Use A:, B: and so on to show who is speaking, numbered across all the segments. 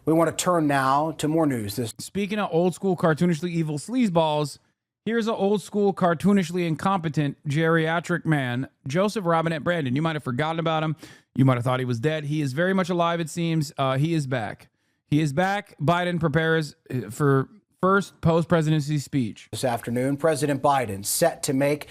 A: We want to turn now to more news.
B: Speaking of old school cartoonishly evil sleazeballs, here's an old school cartoonishly incompetent geriatric man, Joseph Robinette Brandon. You might have forgotten about him. You might have thought he was dead. He is very much alive, it seems. He is back. He is back. Biden prepares for first post-presidency speech.
A: This afternoon, President Biden set to make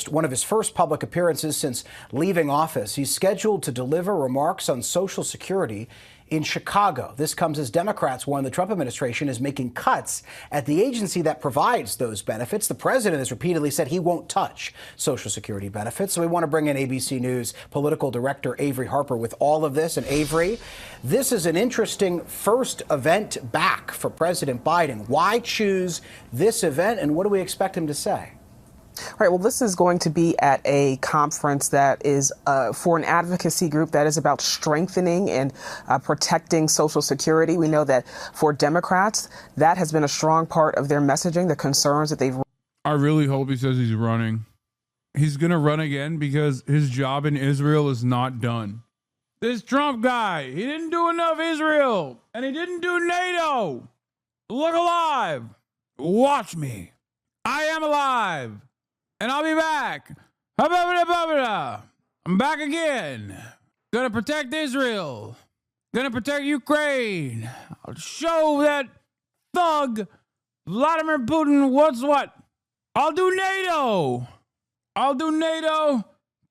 A: one of his first public appearances since leaving office. He's scheduled to deliver remarks on Social Security in Chicago. This comes as Democrats warn the Trump administration is making cuts at the agency that provides those benefits. The president has repeatedly said he won't touch Social Security benefits. So we want to bring in ABC News political director Avery Harper with all of this. And Avery, this is an interesting first event back for President Biden. Why choose this event, and what do we expect him to say?
C: Right. Well, this is going to be at a conference that is for an advocacy group that is about strengthening and protecting Social Security. We know that for Democrats, that has been a strong part of their messaging, the concerns that they've.
B: I really hope he says he's running. He's going to run again because his job in Israel is not done. This Trump guy, he didn't do enough Israel, and he didn't do NATO. Look alive. Watch me. I am alive. And I'll be back. I'm back again. Gonna protect Israel. Gonna protect Ukraine. I'll show that thug Vladimir Putin what's what. I'll do NATO.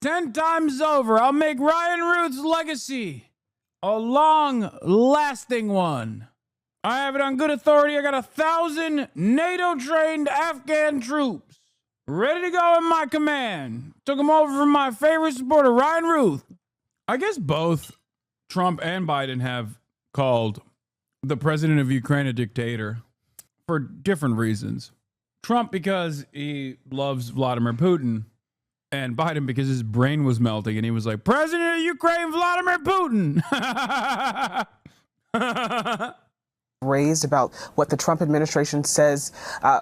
B: 10 times over. I'll make Ryan Ruth's legacy a long-lasting one. I have it on good authority. I got 1,000 NATO-trained Afghan troops ready to go in my command. Took him over from my favorite supporter, Ryan Ruth. I guess both Trump and Biden have called the president of Ukraine a dictator for different reasons. Trump because he loves Vladimir Putin, and Biden because his brain was melting and he was like, President of Ukraine, Vladimir Putin.
C: Raised about what the Trump administration says,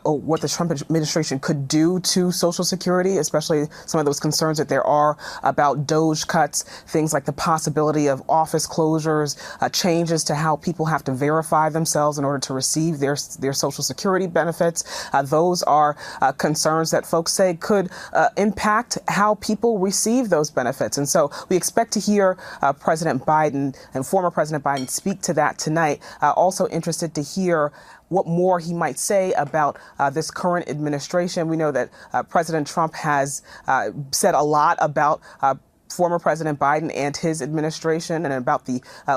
C: or what the Trump administration could do to Social Security, especially some of those concerns that there are about DOGE cuts, things like the possibility of office closures, changes to how people have to verify themselves in order to receive their Social Security benefits. Those are concerns that folks say could impact how people receive those benefits. And so we expect to hear President Biden and former President Biden speak to that tonight. Also interested to hear what more he might say about this current administration. We know that President Trump has said a lot about former President Biden and his administration and about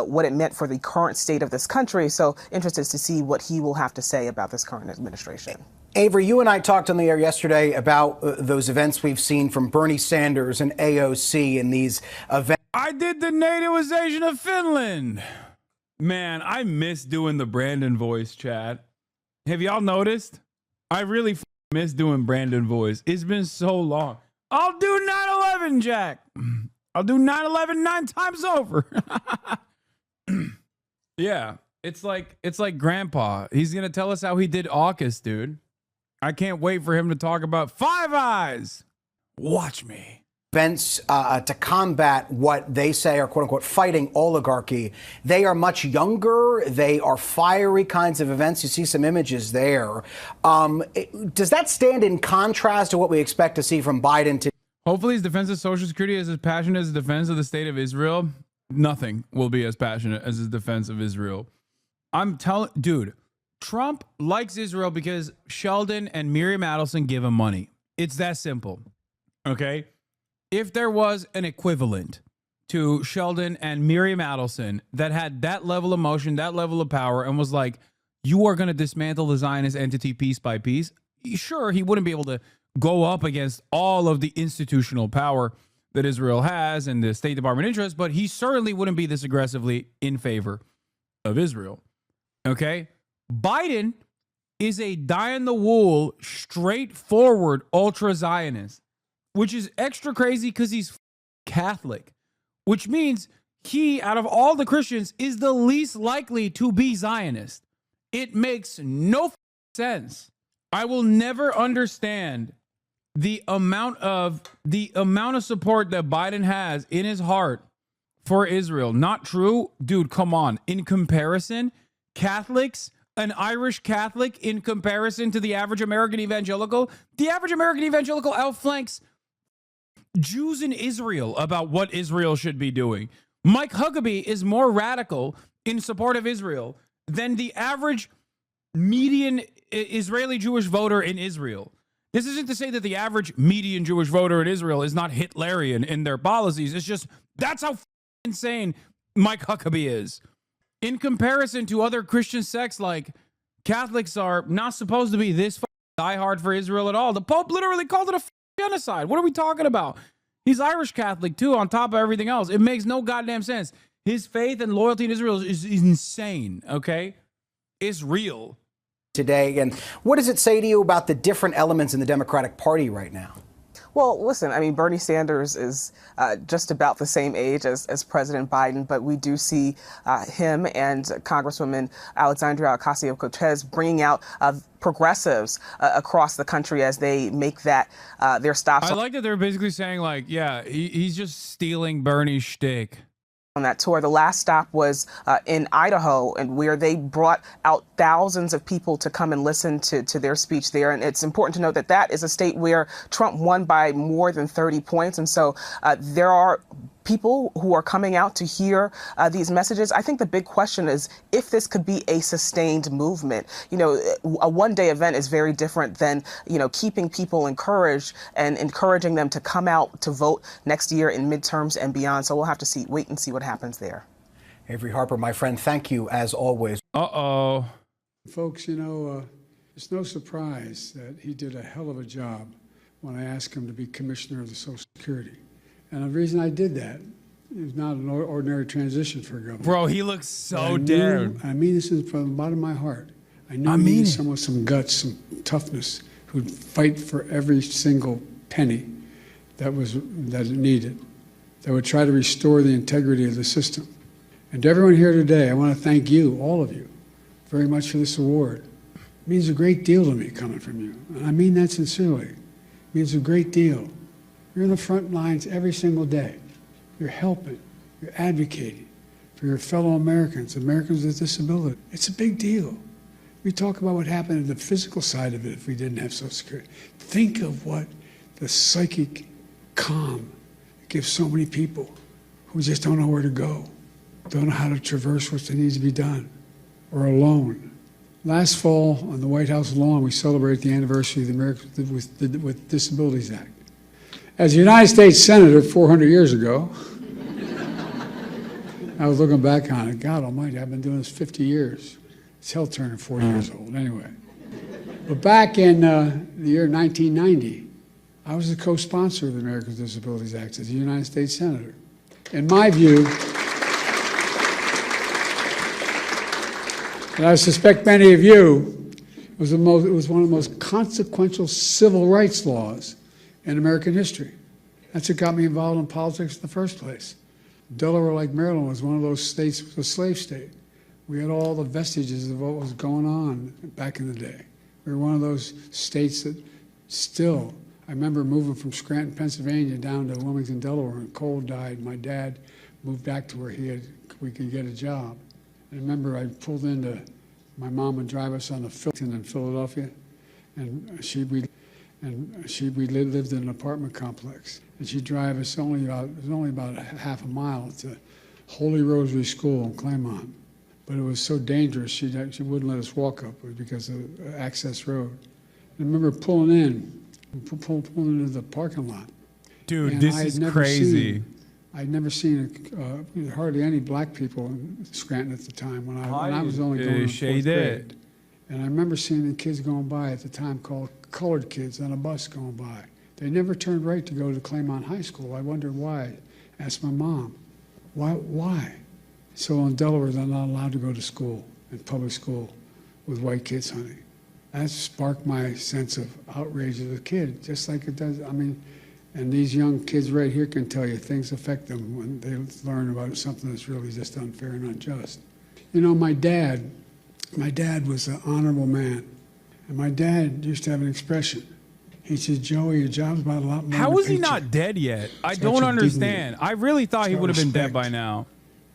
C: what it meant for the current state of this country. So interested to see what he will have to say about this current administration.
A: Avery, you and I talked on the air yesterday about those events we've seen from Bernie Sanders and AOC and these events.
B: I did the NATOization of Finland. Man, I miss doing the Brandon voice, chat. Have y'all noticed? I really miss doing Brandon voice. It's been so long. I'll do 9/11, Jack. I'll do 9/11 9 times over. Yeah, it's like Grandpa. He's gonna tell us how he did AUKUS, dude. I can't wait for him to talk about Five Eyes. Watch me.
A: Events to combat what they say are, quote unquote, fighting oligarchy. They are much younger. They are fiery kinds of events. You see some images there. Does that stand in contrast to what we expect to see from Biden today?
B: Hopefully his defense of Social Security is as passionate as his defense of the state of Israel. Nothing will be as passionate as his defense of Israel. I'm telling, dude, Trump likes Israel because Sheldon and Miriam Adelson give him money. It's that simple. Okay? If there was an equivalent to Sheldon and Miriam Adelson that had that level of motion, that level of power, and was like, you are going to dismantle the Zionist entity piece by piece, sure, he wouldn't be able to go up against all of the institutional power that Israel has and the State Department interest, but he certainly wouldn't be this aggressively in favor of Israel. Okay? Biden is a die-in-the-wool, straightforward ultra-Zionist, which is extra crazy because he's Catholic, which means he, out of all the Christians, is the least likely to be Zionist. It makes no sense. I will never understand the amount of support that Biden has in his heart for Israel. Not true? Dude, come on. In comparison, Catholics, an Irish Catholic in comparison to the average American evangelical, the average American evangelical outflanks Jews in Israel about what Israel should be doing. Mike Huckabee is more radical in support of Israel than the average median Israeli Jewish voter in Israel. This isn't to say that the average median Jewish voter in Israel is not Hitlerian in their policies. It's just that's how insane Mike Huckabee is. In comparison to other Christian sects, like Catholics are not supposed to be this diehard for Israel at all. The Pope literally called it a genocide. What are we talking about? He's Irish Catholic too, on top of everything else. It makes no goddamn sense. His faith and loyalty in Israel is insane, okay? It's real.
A: Today, and what does it say to you about the different elements in the Democratic Party right now?
C: Well, listen, I mean, Bernie Sanders is just about the same age as President Biden, but we do see him and Congresswoman Alexandria Ocasio-Cortez bringing out progressives across the country as they make that their stops.
B: I like that they're basically saying, like, yeah, he's just stealing Bernie's shtick.
C: On that tour. The last stop was in Idaho, and where they brought out thousands of people to come and listen to their speech there. And it's important to note that that is a state where Trump won by more than 30 points. And so there are people who are coming out to hear these messages. I think the big question is if this could be a sustained movement. You know, a one-day event is very different than, you know, keeping people encouraged and encouraging them to come out to vote next year in midterms and beyond. So we'll have to wait and see what happens there.
A: Avery Harper, my friend, thank you as always.
D: Folks, you know, it's no surprise that he did a hell of a job when I asked him to be commissioner of the Social Security. And the reason I did that is not an ordinary transition for a governor.
B: Bro, he looks so down.
D: I mean this from the bottom of my heart. I knew he needed someone with some guts, some toughness, who'd fight for every single penny that it needed, that would try to restore the integrity of the system. And to everyone here today, I want to thank you, all of you, very much for this award. It means a great deal to me coming from you. And I mean that sincerely. It means a great deal. You're in the front lines every single day. You're helping, you're advocating for your fellow Americans, Americans with disability. It's a big deal. We talk about what happened in the physical side of it if we didn't have Social Security. Think of what the psychic calm it gives so many people who just don't know where to go, don't know how to traverse what needs to be done, or alone. Last fall on the White House lawn, we celebrated the anniversary of the Americans with Disabilities Act. As a United States Senator 400 years ago, I was looking back on it. God almighty, I've been doing this 50 years. It's hell turning 40 years old, anyway. But back in the year 1990, I was the co-sponsor of the Americans with Disabilities Act as a United States Senator. In my view, and I suspect many of you, it was one of the most consequential civil rights laws in American history. That's what got me involved in politics in the first place. Delaware, like Maryland, was one of those states, was a slave state. We had all the vestiges of what was going on back in the day. We were one of those states that still, I remember moving from Scranton, Pennsylvania down to Wilmington, Delaware, and Cole died. My dad moved back to where we could get a job. I remember I pulled into, my mom would drive us on the Filton in Philadelphia, and we lived in an apartment complex, and she'd drive us it was only about a half a mile to Holy Rosary School in Claremont, but it was so dangerous she wouldn't let us walk up because of access road. And I remember pulling into the parking lot.
B: Dude, this is crazy.
D: I'd never seen hardly any black people in Scranton at the time when I was only going in fourth grade. And I remember seeing the kids going by at the time called colored kids on a bus going by. They never turned right to go to Claremont High School. I wondered why. I asked my mom, why? So in Delaware, they're not allowed to go to school, in public school, with white kids, honey. That sparked my sense of outrage as a kid, just like it does, I mean, and these young kids right here can tell you things affect them when they learn about something that's really just unfair and unjust. You know, my dad was an honorable man. And my dad used to have an expression. He said, Joey, your job's about a lot more.
B: How
D: than a
B: is he
D: paycheck.
B: not dead yet? I
D: It's
B: don't
D: about your
B: understand.
D: dignity.
B: I really thought he
D: about
B: would have been dead
D: respect.
B: by now.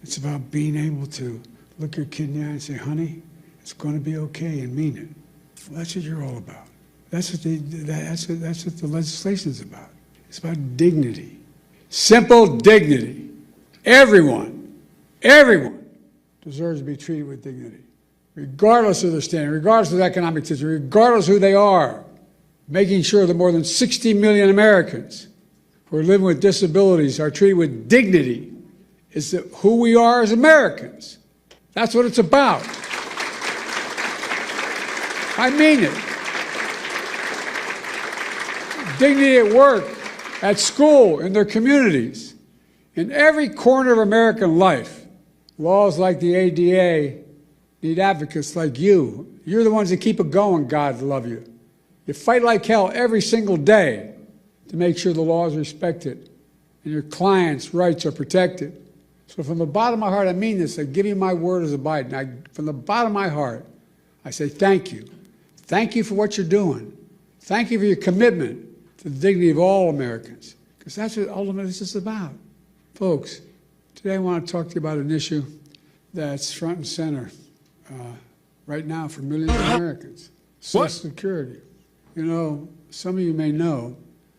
D: It's about being able to look your kid in the eye and say, honey, it's going to be okay, and mean it. Well, that's what you're all about. That's what the legislation is about. It's about dignity. Simple dignity. Everyone deserves to be treated with dignity, regardless of their standing, regardless of their economic situation, regardless of who they are. Making sure that more than 60 million Americans who are living with disabilities are treated with dignity is who we are as Americans. That's what it's about. I mean it. Dignity at work, at school, in their communities. In every corner of American life, laws like the ADA need advocates like you. You're the ones that keep it going, God love you. You fight like hell every single day to make sure the law is respected and your clients' rights are protected. So from the bottom of my heart, I mean this. I give you my word as a Biden. From the bottom of my heart, I say thank you. Thank you for what you're doing. Thank you for your commitment to the dignity of all Americans, because that's what ultimately this is about. Folks, today I want to talk to you about an issue that's front and center right now for millions of Americans, Social Security. You know, some of you may know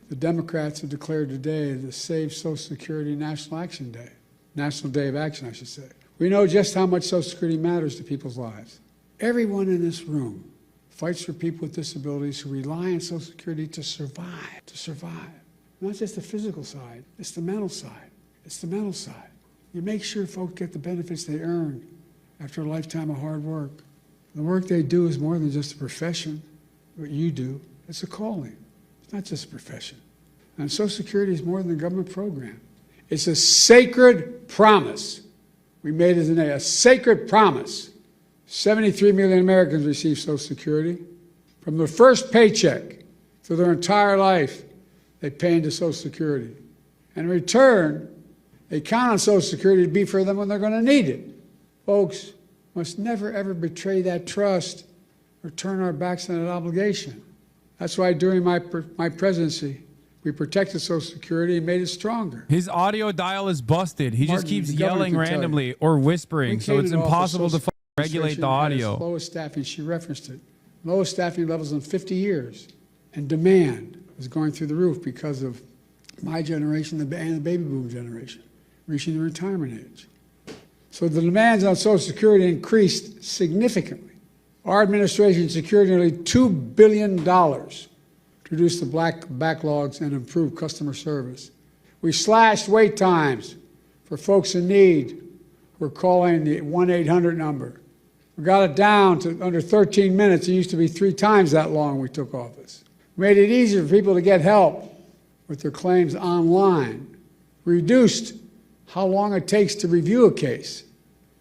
D: the Democrats have declared today the Save Social Security National Action Day, National Day of Action, I should say. We know just how much Social Security matters to people's lives. Everyone in this room fights for people with disabilities who rely on Social Security to survive. Not just the physical side, it's the mental side. It's the mental side. You make sure folks get the benefits they earn after a lifetime of hard work. The work they do is more than just a profession, what you do. It's a calling. It's not just a profession. And Social Security is more than a government program. It's a sacred promise. We made it a sacred promise. 73 million Americans receive Social Security. From their first paycheck to their entire life, they pay into Social Security. And in return, they count on Social Security to be for them when they're going to need it. Folks, must never, ever betray that trust or turn our backs on that obligation. That's why during my presidency, we protected Social Security and made it stronger.
B: His audio dial is busted. He just
D: Martin,
B: keeps
D: the governor
B: yelling
D: can tell
B: randomly
D: you.
B: or whispering, so it's impossible to regulate the audio.
D: Lowest staffing, she referenced it. Lowest staffing levels in 50 years. And demand was going through the roof because of my generation and the baby boom generation reaching the retirement age. So the demands on Social Security increased significantly. Our administration secured nearly $2 billion to reduce the backlogs and improve customer service. We slashed wait times for folks in need who are calling the 1-800 number. We got it down to under 13 minutes. It used to be 3 times that long when we took office. We made it easier for people to get help with their claims online. We reduced how long it takes to review a case.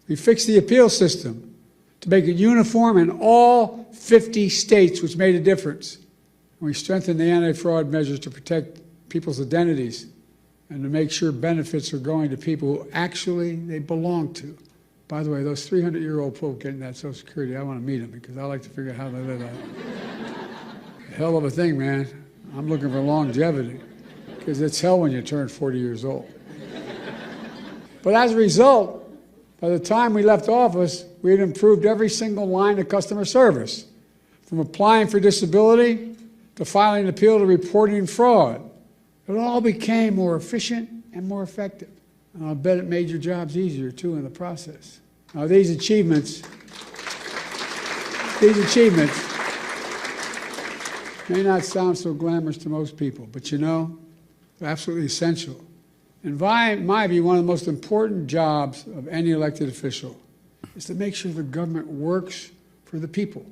D: We fixed the appeal system to make it uniform in all 50 states, which made a difference. And we strengthened the anti-fraud measures to protect people's identities and to make sure benefits are going to people who actually they belong to. By the way, those 300-year-old folk getting that Social Security, I want to meet them because I like to figure out how they live that. Hell of a thing, man. I'm looking for longevity because it's hell when you turn 40 years old. But as a result, by the time we left office, we had improved every single line of customer service, from applying for disability to filing an appeal to reporting fraud. It all became more efficient and more effective. And I'll bet it made your jobs easier, too, in the process. Now, these achievements may not sound so glamorous to most people, but you know, they're absolutely essential. In my view, one of the most important jobs of any elected official is to make sure the government works for the people,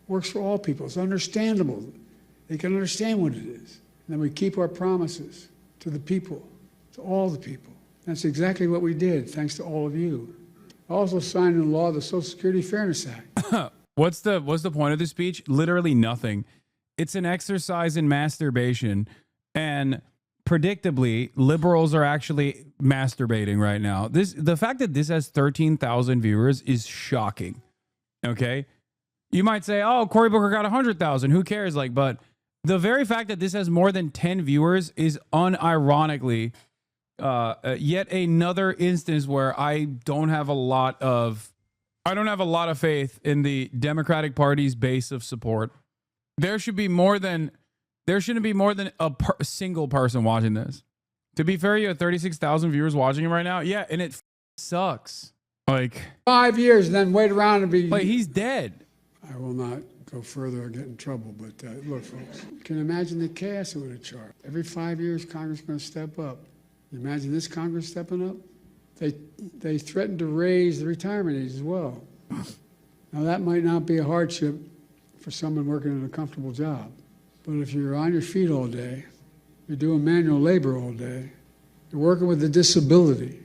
D: works for all people. It's understandable. They can understand what it is. And then we keep our promises to the people, to all the people. That's exactly what we did, thanks to all of you. I also signed into law the Social Security Fairness Act.
B: What's the point of this speech? Literally nothing. It's an exercise in masturbation, and predictably, liberals are actually masturbating right now. The fact that this has 13,000 viewers is shocking. Okay, you might say, "Oh, Cory Booker got 100,000. Who cares?" But The very fact that this has more than 10 viewers is unironically yet another instance where I don't have a lot of faith in the Democratic Party's base of support. There shouldn't be more than a single person watching this. To be fair, you have 36,000 viewers watching it right now. Yeah, and it sucks. Like
D: 5 years and then wait around and be.
B: Like he's dead.
D: I will not go further or get in trouble, but look, folks, you can imagine the chaos it would have charged. Every 5 years, Congress is going to step up. You imagine this Congress stepping up? They threatened to raise the retirement age as well. Now, that might not be a hardship for someone working in a comfortable job, but if you're on your feet all day, you're doing manual labor all day, you're working with a disability,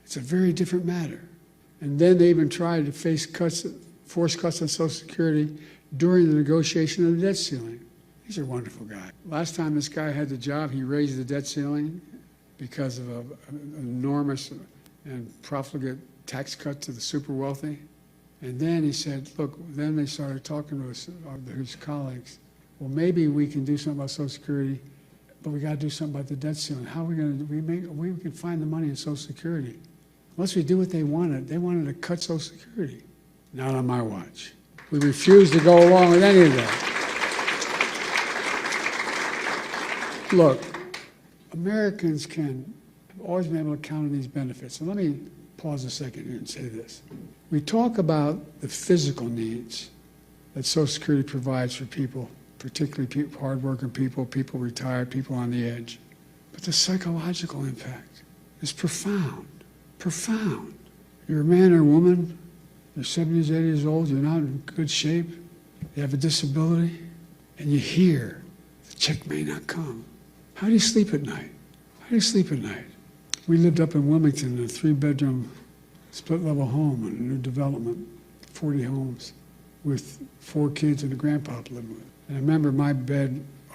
D: it's a very different matter. And then they even tried to force cuts on Social Security during the negotiation of the debt ceiling. These are wonderful guys. Last time this guy had the job, he raised the debt ceiling because of an enormous and profligate tax cut to the super wealthy. And then he said, look, then they started talking to his colleagues. Well, maybe we can do something about Social Security, but we got to do something about the debt ceiling. How are we going to we can find the money in Social Security? Unless we do what they wanted to cut Social Security. Not on my watch. We refuse to go along with any of that. Look, Americans have always been able to count on these benefits. And let me pause a second here and say this. We talk about the physical needs that Social Security provides for people, particularly hardworking people retired, people on the edge. But the psychological impact is profound, profound. You're a man or a woman, you're 70s, 80 years old, you're not in good shape, you have a disability, and you hear the check may not come. How do you sleep at night? How do you sleep at night? We lived up in Wilmington in a 3-bedroom split-level home in a new development, 40 homes, with 4 kids and a grandpa living with. And I remember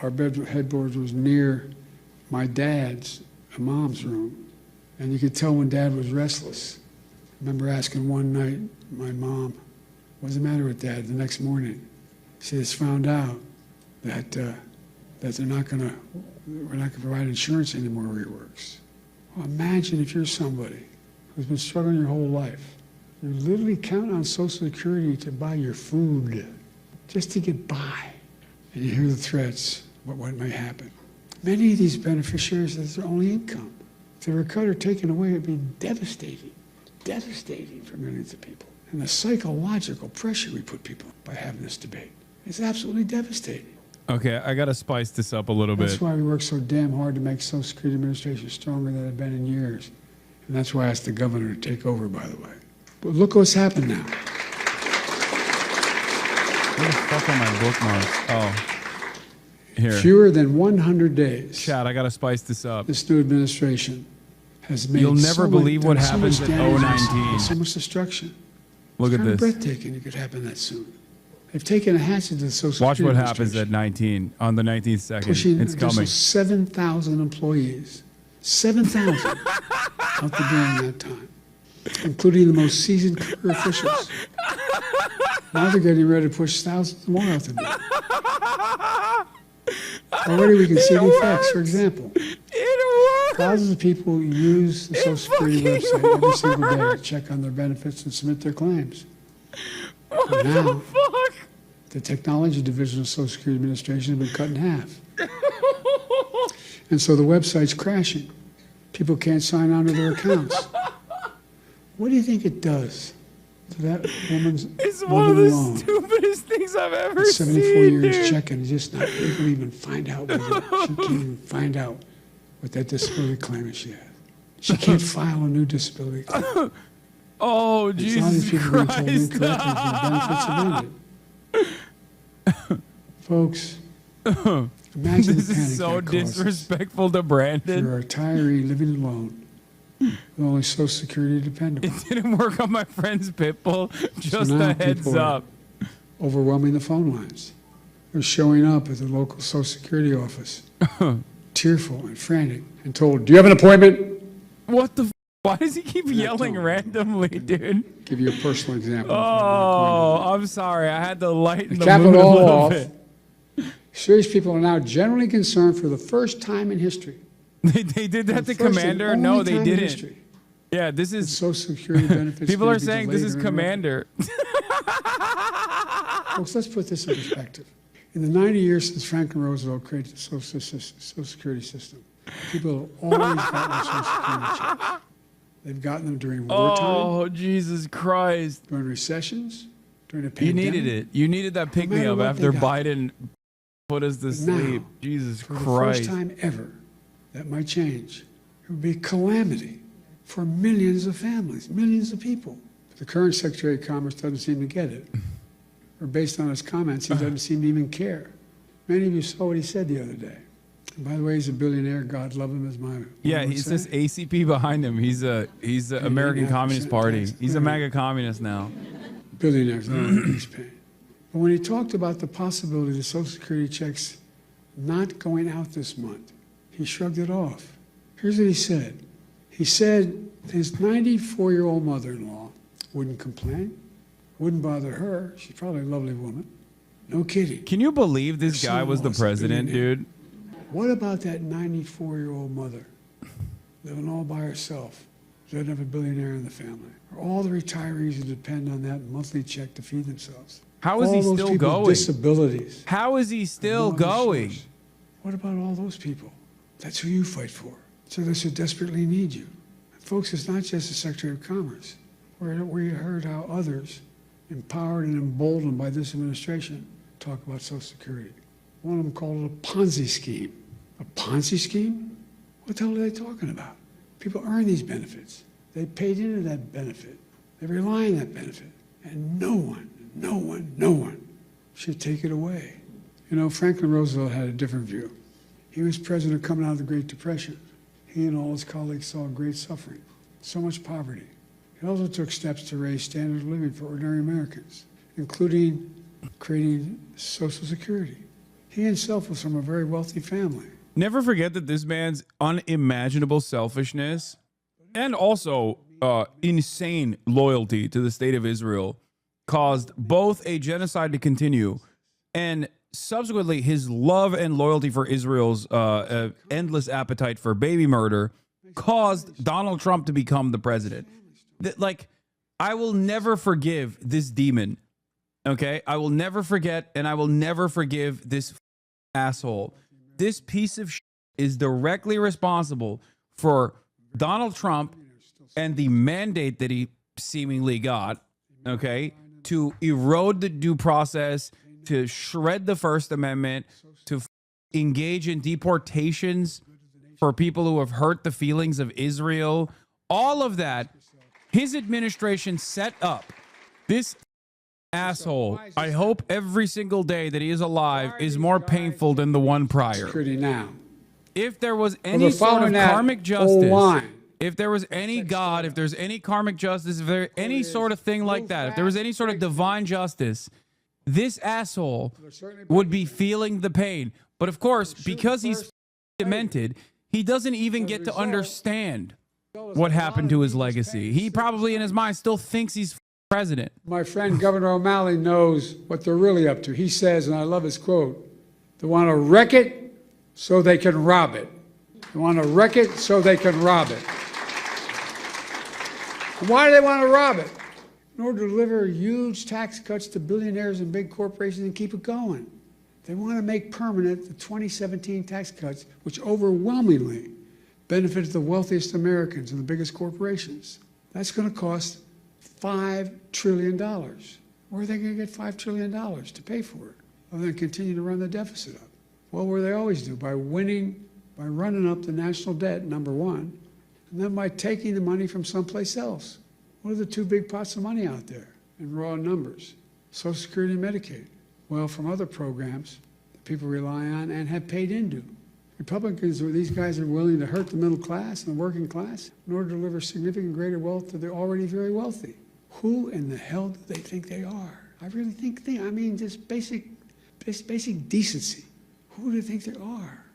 D: our headboard was near my dad's, mom's room, and you could tell when Dad was restless. I remember asking one night my mom, what's the matter with Dad? The next morning, she just found out that we're not going to provide insurance anymore where he works. Well, imagine if you're somebody who's been struggling your whole life. You're literally counting on Social Security to buy your food, just to get by. And you hear the threats, what may happen. Many of these beneficiaries, that's their only income. If they were cut or taken away, it'd be devastating for millions of people. And the psychological pressure we put people by having this debate is absolutely devastating.
B: Okay, I got to spice this up a little bit.
D: That's why we work so damn hard to make Social Security Administration stronger than it's been in years. And that's why I asked the governor to take over, by the way. But look what's happened now.
B: Where the fuck are my bookmarks? Oh, here.
D: Fewer than 100 days.
B: Chad, I got to spice this up.
D: This new administration has made
B: You'll never believe what happens in 019.
D: So much destruction.
B: Look at
D: It's
B: this.
D: kind of breathtaking it could happen that soon. They've taken a hatchet to the Social
B: Watch
D: Security
B: what happens at 19 on the 19th second.
D: pushing
B: It's coming.
D: 7,000 employees. 7,000 out the door in that time, including the most seasoned career officials. Now they're getting ready to push thousands more out the door. Already we can see the effects. For example, thousands of people use the Social Security website every single day to check on their benefits and submit their claims.
B: What
D: Now,
B: the fuck?
D: the technology division of Social Security Administration has been cut in half. And so the website's crashing. People can't sign on to their accounts. What do you think it does to that woman's
B: It's one of the
D: alone?
B: stupidest things I've ever
D: 74
B: seen,
D: years
B: dude.
D: checking, just not able to even find out whether she can't even find out what that disability claim is she has. She can't file a new disability claim.
B: Oh,
D: It's not
B: Jesus
D: if you've been told
B: Christ.
D: incorrectly the benefits have ended. Folks, imagine
B: This
D: the panic
B: is so
D: that causes.
B: disrespectful to
D: If
B: Brandon.
D: you're a retiree living alone, with only Social Security to depend upon.
B: It didn't work on my friend's Pitbull. Just
D: now
B: a heads
D: people are
B: up.
D: Overwhelming the phone lines. They're showing up at the local Social Security office, tearful and frantic, and told, "Do you have an appointment?"
B: What the? Why does he keep
D: Not
B: yelling
D: told.
B: randomly, dude?
D: Give you a personal example.
B: Oh, I'm sorry. I had to lighten the
D: Cap
B: mood
D: it
B: a
D: all
B: little
D: off.
B: bit.
D: Serious people are now generally concerned for the first time in history.
B: They did that to Commander? No, they didn't. Yeah, this is
D: Social Security benefits.
B: people are saying this is Commander.
D: Folks, let's put this in perspective. In the 90 years since Franklin Roosevelt created the Social Security system, people have always gotten their Social Security checks. They've gotten them during wartime.
B: Oh, Jesus Christ.
D: During recessions, during a pandemic.
B: You needed it. You needed that pick-me-up after Biden put us to sleep. Jesus
D: for
B: Christ.
D: For the first time ever, that might change. It would be a calamity for millions of families, millions of people. But the current Secretary of Commerce doesn't seem to get it. Or based on his comments, he doesn't seem to even care. Many of you saw what he said the other day. And by the way, he's a billionaire. God love him as my.
B: Yeah, he says ACP behind him. He's a American Communist Party. He's a MAGA communist now.
D: Billionaires, he's paying. But when he talked about the possibility of the Social Security checks not going out this month, he shrugged it off. Here's what he said. He said his 94-year-old mother-in-law wouldn't complain, wouldn't bother her. She's probably a lovely woman. No kidding.
B: Can you believe this guy was the president, dude?
D: What about that 94-year-old mother living all by herself? Doesn't have a billionaire in the family. Or all the retirees who depend on that monthly check to feed themselves.
B: How is he still going?
D: Disabilities.
B: How is he still going?
D: What about all those people? That's who you fight for. So those who desperately need you. And folks, it's not just the Secretary of Commerce. We heard how others, empowered and emboldened by this administration, talk about Social Security. One of them called it a Ponzi scheme. A Ponzi scheme? What the hell are they talking about? People earn these benefits. They paid into that benefit. They rely on that benefit. And no one should take it away. You know, Franklin Roosevelt had a different view. He was president coming out of the Great Depression. He and all his colleagues saw great suffering, so much poverty. He also took steps to raise standard of living for ordinary Americans, including creating Social Security. He himself was from a very wealthy family.
B: Never forget that this man's unimaginable selfishness and also insane loyalty to the state of Israel caused both a genocide to continue and subsequently his love and loyalty for Israel's endless appetite for baby murder caused Donald Trump to become the president. Like, I will never forgive this demon. Okay? I will never forget and I will never forgive this asshole. This piece of shit is directly responsible for Donald Trump and the mandate that he seemingly got, okay, to erode the due process, to shred the First Amendment, to engage in deportations for people who have hurt the feelings of Israel. All of that, his administration set up. This asshole, I hope every single day that he is alive is more painful than the one prior.
D: Now.
B: If there was any sort of karmic justice, if there was any God, if there's any karmic justice, if there any sort of thing like that, if there was any sort of divine justice, this asshole would be feeling the pain. But of course, because he's demented, he doesn't even get to understand what happened to his legacy. He probably in his mind still thinks he's president.
D: My friend Governor O'Malley knows what they're really up to. He says, and I love his quote, they want to wreck it so they can rob it. They want to wreck it so they can rob it. Why do they want to rob it? In order to deliver huge tax cuts to billionaires and big corporations and keep it going. They want to make permanent the 2017 tax cuts, which overwhelmingly benefited the wealthiest Americans and the biggest corporations. That's going to cost $5 trillion. Where are they going to get $5 trillion to pay for it? Other than continue to run the deficit up. Well, where they always do, by running up the national debt, number one, and then by taking the money from someplace else. What are the two big pots of money out there in raw numbers? Social Security and Medicaid. Well, from other programs that people rely on and have paid into. Republicans, these guys are willing to hurt the middle class and the working class in order to deliver significant greater wealth to the already very wealthy. Who in the hell do they think they are? I really think I mean, just basic decency. Who do they think they are?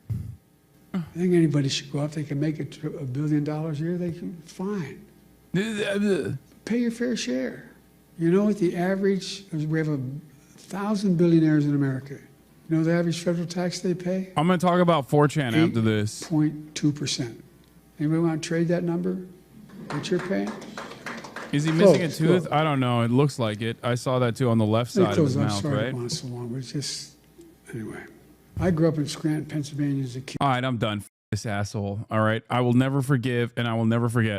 D: I think anybody should go out. They can make $1 billion a year. They can, fine. Pay your fair share. You know what the average, we have 1,000 billionaires in America. You know the average federal tax they pay?
B: I'm going to talk about 4chan after this.
D: 8.2%. Anybody want to trade that number? What you're paying?
B: Is he missing a
D: Close,
B: tooth?
D: close.
B: I don't know. It looks like it. I saw that too on the left side of his
D: I'm
B: mouth,
D: sorry
B: right?
D: to go on so long, but it's just, anyway. I grew up in Scranton, Pennsylvania as a kid.
B: All right, I'm done. This asshole. All right. I will never forgive and I will never forget.